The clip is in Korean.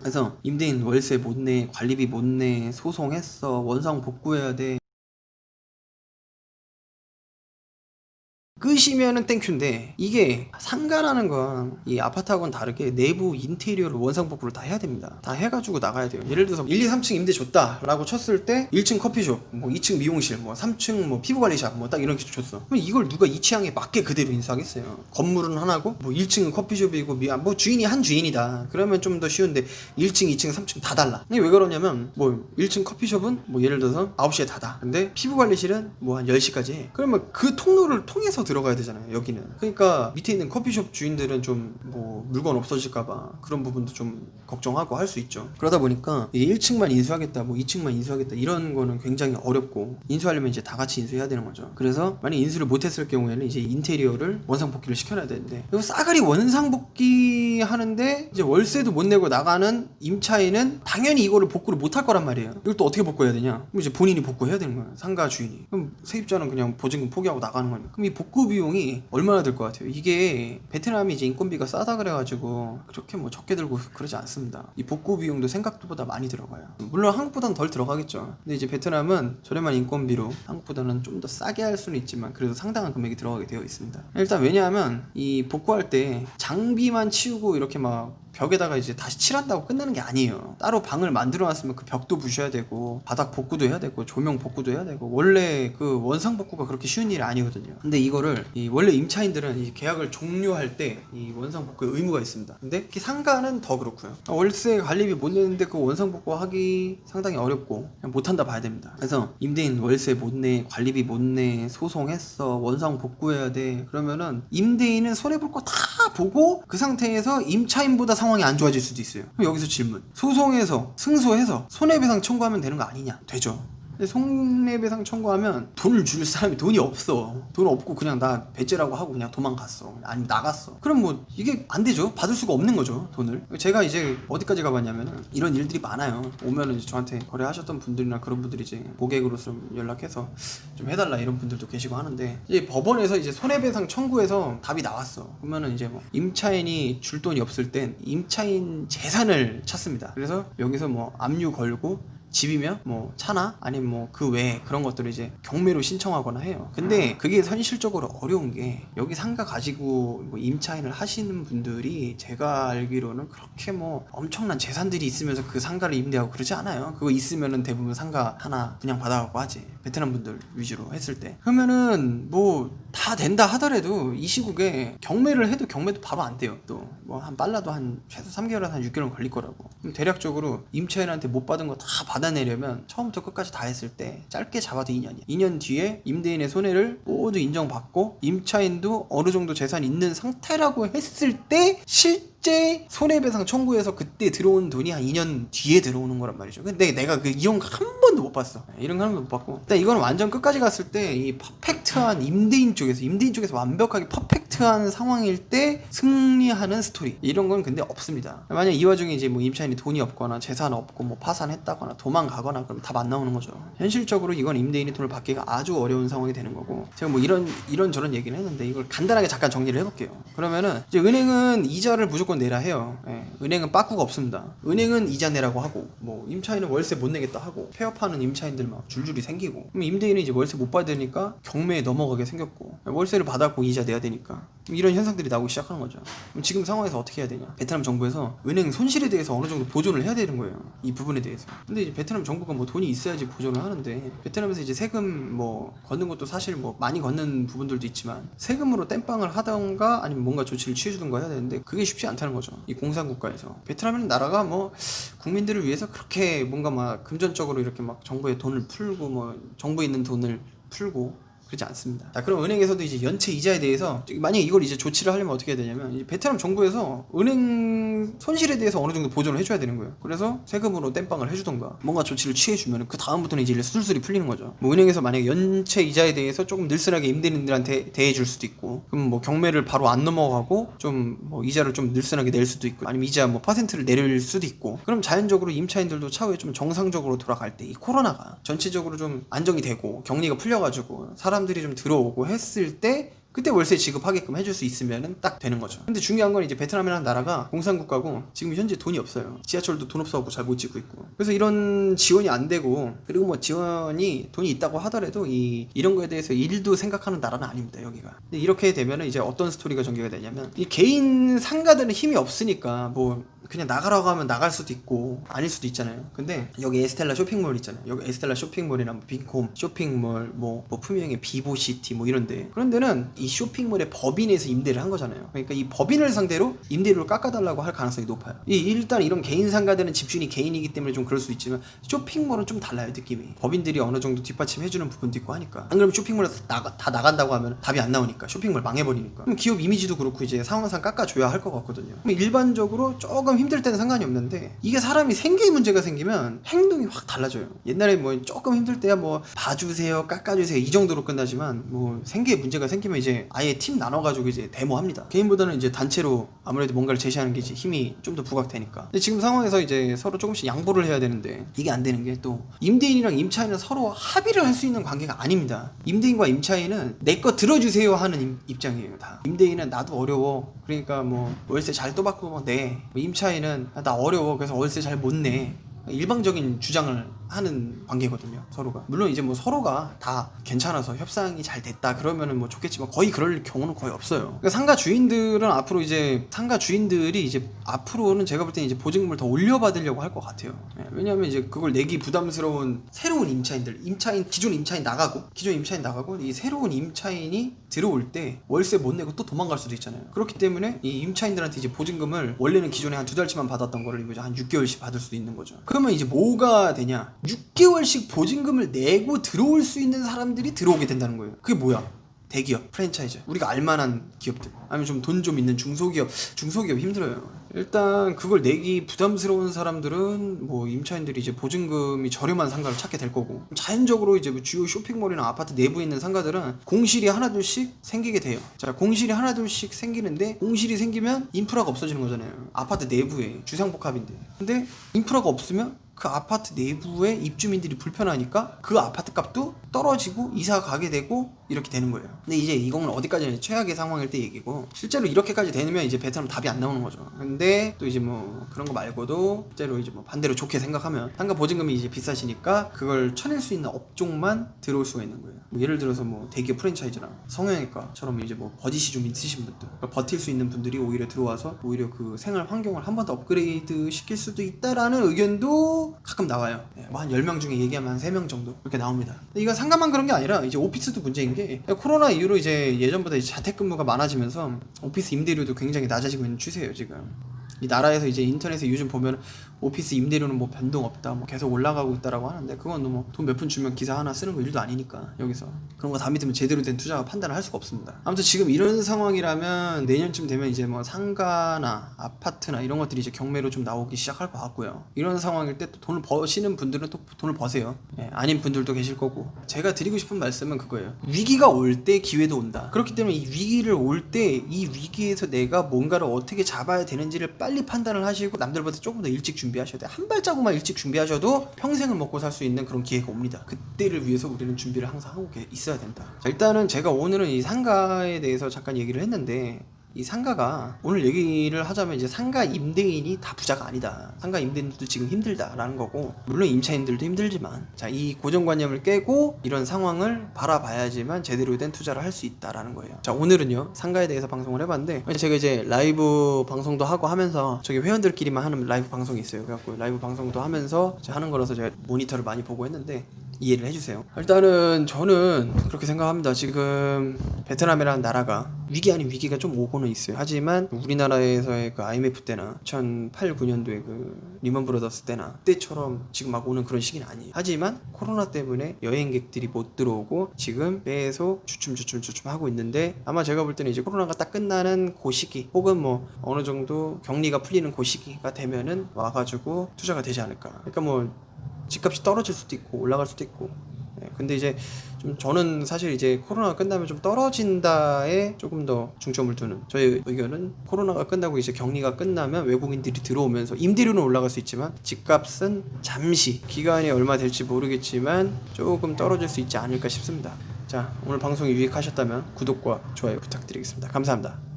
그래서 임대인 월세 못 내, 관리비 못 내, 소송했어, 원상 복구해야 돼. 끄시면은 땡큐인데, 이게 상가라는 건 이 아파트하고는 다르게 내부 인테리어를 원상복구를 다 해야 됩니다. 다 해가지고 나가야 돼요. 예를 들어서 1, 2, 3층 임대 줬다 라고 쳤을 때 1층 커피숍, 뭐 2층 미용실, 뭐 3층 뭐 피부관리샵, 뭐 딱 이렇게 줬어. 그럼 이걸 누가 이 취향에 맞게 그대로 인수하겠어요? 건물은 하나고 뭐 1층은 커피숍이고 뭐 주인이 한 주인이다 그러면 좀 더 쉬운데, 1층, 2층, 3층 다 달라. 이게 왜 그러냐면, 뭐 1층 커피숍은 뭐 예를 들어서 9시에 닫아. 근데 피부관리실은 뭐 한 10시까지 해. 그러면 그 통로를 통해서 들어가야 되잖아요, 여기는. 그러니까 밑에 있는 커피숍 주인들은 좀 뭐 물건 없어질까봐 그런 부분도 좀 걱정하고 할 수 있죠. 그러다 보니까 이게 1층만 인수하겠다, 뭐 2층만 인수하겠다 이런 거는 굉장히 어렵고, 인수하려면 이제 다 같이 인수해야 되는 거죠. 그래서 만약 인수를 못했을 경우에는 이제 인테리어를 원상복귀를 시켜놔야 되는데, 그리고 싸그리 원상복귀 하는데 이제 월세도 못 내고 나가는 임차인은 당연히 이거를 복구를 못 할 거란 말이에요. 이걸 또 어떻게 복구해야 되냐? 그럼 이제 본인이 복구해야 되는 거예요, 상가 주인이. 그럼 세입자는 그냥 보증금 포기하고 나가는 거니까. 그럼 이 복구 비용이 얼마나 들 것 같아요? 이게 베트남이 이제 인건비가 싸다 그래가지고 그렇게 뭐 적게 들고 그러지 않습니다. 이 복구 비용도 생각보다 많이 들어가요. 물론 한국보다는 덜 들어가겠죠. 근데 이제 베트남은 저렴한 인건비로 한국보다는 좀 더 싸게 할 수는 있지만 그래도 상당한 금액이 들어가게 되어 있습니다. 일단 왜냐하면 이 복구할 때 장비만 치우고 이렇게 막 벽에다가 이제 다시 칠한다고 끝나는 게 아니에요. 따로 방을 만들어 놨으면 그 벽도 부셔야 되고, 바닥 복구도 해야 되고, 조명 복구도 해야 되고, 원래 그 원상 복구가 그렇게 쉬운 일이 아니거든요. 근데 이거를 원래 임차인들은 이 계약을 종료할 때 이 원상 복구의 의무가 있습니다. 근데 특히 상가는 더 그렇고요. 월세 관리비 못 내는데 그 원상 복구 하기 상당히 어렵고 그냥 못한다 봐야 됩니다. 그래서 임대인 월세 못 내, 관리비 못 내, 소송했어, 원상 복구해야 돼 그러면은 임대인은 손해볼 거 다 보고 그 상태에서 임차인보다 상황이 안 좋아질 수도 있어요. 그럼 여기서 질문, 소송해서 승소해서 손해배상 청구하면 되는 거 아니냐? 되죠. 근데 손해배상 청구하면 돈을 줄 사람이 돈이 없어. 돈 없고 그냥 나 배째라고 하고 그냥 도망갔어, 아니면 나갔어. 그럼 뭐 이게 안 되죠. 받을 수가 없는 거죠, 돈을. 제가 이제 어디까지 가봤냐면, 이런 일들이 많아요. 오면은 이제 저한테 거래하셨던 분들이나 그런 분들이 이제 고객으로 좀 연락해서 좀 해달라 이런 분들도 계시고 하는데, 이제 법원에서 이제 손해배상 청구해서 답이 나왔어. 그러면은 이제 뭐 임차인이 줄 돈이 없을 땐 임차인 재산을 찾습니다. 그래서 여기서 뭐 압류 걸고, 집이면 뭐 차나 아니면 뭐 그 외에 그런 것들을 이제 경매로 신청하거나 해요. 근데 그게 현실적으로 어려운 게, 여기 상가 가지고 뭐 임차인을 하시는 분들이 제가 알기로는 그렇게 뭐 엄청난 재산들이 있으면서 그 상가를 임대하고 그러지 않아요. 그거 있으면은 대부분 상가 하나 그냥 받아갖고 하지, 베트남 분들 위주로 했을 때. 그러면은 뭐 다 된다 하더라도 이 시국에 경매를 해도 경매도 바로 안 돼요. 또 뭐 한 빨라도 한 최소 3개월에서 한 6개월 걸릴 거라고. 그럼 대략적으로 임차인한테 못 받은 거 다 받아내려면 처음부터 끝까지 다 했을 때 짧게 잡아도 2년이야. 2년 뒤에 임대인의 손해를 모두 인정받고 임차인도 어느 정도 재산이 있는 상태라고 했을 때 실제 손해배상 청구해서 그때 들어온 돈이 한 2년 뒤에 들어오는 거란 말이죠. 근데 내가 그 이런 거 한 번도 못 봤어. 이런 거 한 번도 못 봤고, 일단 이건 완전 끝까지 갔을 때 이 퍼펙트한 임대인 쪽에서 완벽하게 퍼펙트한 상황일 때 승리하는 스토리, 이런 건 근데 없습니다. 만약 이 와중에 이제 뭐 임차인이 돈이 없거나 재산 없고 뭐 파산했다거나 도망가거나 그럼 답 안 나오는 거죠. 현실적으로 이건 임대인이 돈을 받기가 아주 어려운 상황이 되는 거고, 제가 뭐 이런 저런 얘기를 했는데 이걸 간단하게 잠깐 정리를 해볼게요. 그러면은 이제 은행은 이자를 무조건 내라 해요. 은행은 빠꾸가 없습니다. 은행은 이자 내라고 하고, 뭐 임차인은 월세 못 내겠다 하고, 폐업하는 임차인들 막 줄줄이 생기고, 그럼 임대인은 이제 월세 못 받으니까 경매에 넘어가게 생겼고, 월세를 받았고 이자 내야 되니까 이런 현상들이 나오기 시작하는 거죠. 그럼 지금 상황에서 어떻게 해야 되냐? 베트남 정부에서 은행 손실에 대해서 어느 정도 보존을 해야 되는 거예요, 이 부분에 대해서. 근데 이제 베트남 정부가 뭐 돈이 있어야지 보존을 하는데, 베트남에서 이제 세금 뭐 걷는 것도 사실 뭐 많이 걷는 부분들도 있지만, 세금으로 땜빵을 하던가 아니면 뭔가 조치를 취해주던가 해야 되는데 그게 쉽지 않다는 거죠, 이 공산국가에서. 베트남이라는 나라가 뭐 국민들을 위해서 그렇게 뭔가 막 금전적으로 이렇게 막 정부에 돈을 풀고, 뭐 정부에 있는 돈을 풀고 그렇지 않습니다. 자, 그럼 은행에서도 이제 연체 이자에 대해서 만약에 이걸 이제 조치를 하려면 어떻게 해야 되냐면, 이제 베트남 정부에서 은행 손실에 대해서 어느 정도 보존을 해줘야 되는 거예요. 그래서 세금으로 땜빵을 해주던가 뭔가 조치를 취해주면 그 다음부터는 이제 술술이 풀리는 거죠. 뭐 은행에서 만약에 연체 이자에 대해서 조금 늘씬하게 임대인들한테 대해줄 수도 있고, 그럼 뭐 경매를 바로 안 넘어가고 좀 뭐 이자를 좀 늘씬하게 낼 수도 있고, 아니면 이자 뭐 퍼센트를 내릴 수도 있고, 그럼 자연적으로 임차인들도 차후에 좀 정상적으로 돌아갈 때 이 코로나가 전체적으로 좀 안정이 되고 격리가 풀려가지고 사람들이 좀 들어오고 했을 때, 그때 월세 지급하게끔 해줄 수 있으면 딱 되는 거죠. 근데 중요한 건 이제 베트남이라는 나라가 공산국가고 지금 현재 돈이 없어요. 지하철도 돈 없어갖고 잘 못 짓고 있고. 그래서 이런 지원이 안 되고, 그리고 뭐 지원이 돈이 있다고 하더라도 이런 거에 대해서 일도 생각하는 나라는 아닙니다, 여기가. 근데 이렇게 되면은 이제 어떤 스토리가 전개가 되냐면, 이 개인 상가들은 힘이 없으니까 뭐 그냥 나가라고 하면 나갈 수도 있고 아닐 수도 있잖아요. 근데 여기 에스텔라 쇼핑몰 있잖아요. 여기 에스텔라 쇼핑몰이나 뭐 빈콤 쇼핑몰, 뭐 품명의 비보시티 뭐 이런데, 그런 데는 이 쇼핑몰의 법인에서 임대를 한 거잖아요. 그러니까 이 법인을 상대로 임대료를 깎아달라고 할 가능성이 높아요. 일단 이런 개인 상가들은 집주인이 개인이기 때문에 좀 그럴 수 있지만, 쇼핑몰은 좀 달라요, 느낌이. 법인들이 어느 정도 뒷받침해주는 부분도 있고 하니까. 안 그러면 쇼핑몰에서 다 나간다고 하면 답이 안 나오니까, 쇼핑몰 망해버리니까. 그럼 기업 이미지도 그렇고 이제 상황상 깎아줘야 할 것 같거든요. 그럼 일반적으로 조금 힘들 때는 상관이 없는데, 이게 사람이 생계에 문제가 생기면 행동이 확 달라져요. 옛날에 뭐 조금 힘들 때야 뭐 봐주세요, 깎아주세요 이 정도로 끝나지만, 뭐 생계에 문제가 생기면 이제 아예 팀 나눠가지고 이제 데모합니다. 개인보다는 이제 단체로 아무래도 뭔가를 제시하는 게 이제 힘이 좀 더 부각되니까. 근데 지금 상황에서 이제 서로 조금씩 양보를 해야 되는데, 이게 안 되는 게, 또 임대인이랑 임차인은 서로 합의를 할 수 있는 관계가 아닙니다. 임대인과 임차인은 내 거 들어주세요 하는 입장이에요, 다. 임대인은 나도 어려워, 그러니까 뭐 월세 잘 또 받고 내. 임차인은 나 어려워, 그래서 월세 잘 못 내. 일방적인 주장을 하는 관계거든요, 서로가. 물론 이제 뭐 서로가 다 괜찮아서 협상이 잘 됐다 그러면은 뭐 좋겠지만, 거의 그럴 경우는 거의 없어요. 그러니까 상가 주인들은 앞으로 이제, 상가 주인들이 이제 앞으로는 제가 볼 때는 이제 보증금을 더 올려받으려고 할 것 같아요. 왜냐하면 이제 그걸 내기 부담스러운 새로운 임차인들, 기존 임차인 나가고 이 새로운 임차인이 들어올 때 월세 못 내고 또 도망갈 수도 있잖아요. 그렇기 때문에 이 임차인들한테 이제 보증금을 원래는 기존에 한 2달치만 받았던 거를 이제 한 6개월씩 받을 수도 있는 거죠. 그러면 이제 뭐가 되냐, 6개월씩 보증금을 내고 들어올 수 있는 사람들이 들어오게 된다는 거예요. 그게 뭐야? 대기업, 프랜차이즈, 우리가 알만한 기업들, 아니면 좀 돈 좀 있는 중소기업 힘들어요. 일단 그걸 내기 부담스러운 사람들은 뭐 임차인들이 이제 보증금이 저렴한 상가를 찾게 될 거고, 자연적으로 이제 주요 쇼핑몰이나 아파트 내부에 있는 상가들은 공실이 하나둘씩 생기게 돼요. 자, 공실이 하나둘씩 생기는데, 공실이 생기면 인프라가 없어지는 거잖아요. 아파트 내부에 주상복합인데. 근데 인프라가 없으면 그 아파트 내부에 입주민들이 불편하니까 그 아파트 값도 떨어지고 이사 가게 되고 이렇게 되는 거예요. 근데 이제 이거는 어디까지는 최악의 상황일 때 얘기고, 실제로 이렇게까지 되면 이제 베트남 답이 안 나오는 거죠. 근데 또 이제 뭐 그런 거 말고도 실제로 이제 뭐 반대로 좋게 생각하면, 상가 보증금이 이제 비싸시니까 그걸 쳐낼 수 있는 업종만 들어올 수가 있는 거예요. 뭐 예를 들어서 뭐 대기업 프랜차이즈랑 성형외과처럼 이제 뭐 버짓이 좀 있으신 분들, 그러니까 버틸 수 있는 분들이 오히려 들어와서 오히려 그 생활 환경을 한 번 더 업그레이드 시킬 수도 있다라는 의견도 가끔 나와요. 뭐 한 10명 중에 얘기하면 한 3명 정도 그렇게 나옵니다. 근데 이건 상가만 그런 게 아니라 이제 오피스도 문제인 게, 코로나 이후로 이제 예전보다 이제 재택근무가 많아지면서 오피스 임대료도 굉장히 낮아지고 있는 추세예요, 지금. 이 나라에서 이제 인터넷에 요즘 보면 오피스 임대료는 뭐 변동 없다, 뭐 계속 올라가고 있다라고 하는데, 그건 뭐 돈 몇 푼 주면 기사 하나 쓰는 거 일도 아니니까, 여기서 그런 거 다 믿으면 제대로 된 투자가 판단을 할 수가 없습니다. 아무튼 지금 이런 상황이라면 내년쯤 되면 이제 뭐 상가나 아파트나 이런 것들이 이제 경매로 좀 나오기 시작할 것 같고요. 이런 상황일 때 또 돈을 버시는 분들은 또 돈을 버세요. 아닌 분들도 계실 거고. 제가 드리고 싶은 말씀은 그거예요. 위기가 올 때 기회도 온다. 그렇기 때문에 이 위기를 올 때 이 위기에서 내가 뭔가를 어떻게 잡아야 되는지를 빨리 판단을 하시고, 남들보다 조금 더 일찍 준비하셔야 돼요. 한 발자국만 일찍 준비하셔도 평생을 먹고 살 수 있는 그런 기회가 옵니다. 그때를 위해서 우리는 준비를 항상 하고 있어야 된다. 자, 일단은 제가 오늘은 이 상가에 대해서 잠깐 얘기를 했는데, 이 상가가, 오늘 얘기를 하자면 이제 상가 임대인이 다 부자가 아니다. 상가 임대인들도 지금 힘들다라는 거고, 물론 임차인들도 힘들지만, 자, 이 고정관념을 깨고 이런 상황을 바라봐야지만 제대로 된 투자를 할 수 있다라는 거예요. 자, 오늘은요 상가에 대해서 방송을 해봤는데, 제가 이제 라이브 방송도 하고 하면서, 저기 회원들끼리만 하는 라이브 방송이 있어요. 그래갖고 라이브 방송도 하면서 제가 하는 거라서 제가 모니터를 많이 보고 했는데, 이해를 해주세요. 일단은 저는 그렇게 생각합니다. 지금 베트남이라는 나라가 위기 아닌 위기가 좀 오고는 있어요. 하지만 우리나라에서의 그 IMF 때나 2008, 9년도에 그 리먼 브러더스 때나 그때처럼 지금 막 오는 그런 시기는 아니에요. 하지만 코로나 때문에 여행객들이 못 들어오고 지금 계속 주춤 하고 있는데, 아마 제가 볼 때는 이제 코로나가 딱 끝나는 그 시기, 혹은 뭐 어느 정도 격리가 풀리는 그 시기가 되면은 와가지고 투자가 되지 않을까. 그러니까 뭐 집값이 떨어질 수도 있고 올라갈 수도 있고. 근데 이제 좀 저는 사실 이제 코로나가 끝나면 좀 떨어진다에 조금 더 중점을 두는, 저의 의견은 코로나가 끝나고 이제 격리가 끝나면 외국인들이 들어오면서 임대료는 올라갈 수 있지만 집값은 잠시, 기간이 얼마 될지 모르겠지만 조금 떨어질 수 있지 않을까 싶습니다. 자, 자, 오늘 방송이 유익하셨다면 구독과 좋아요 부탁드리겠습니다. 감사합니다.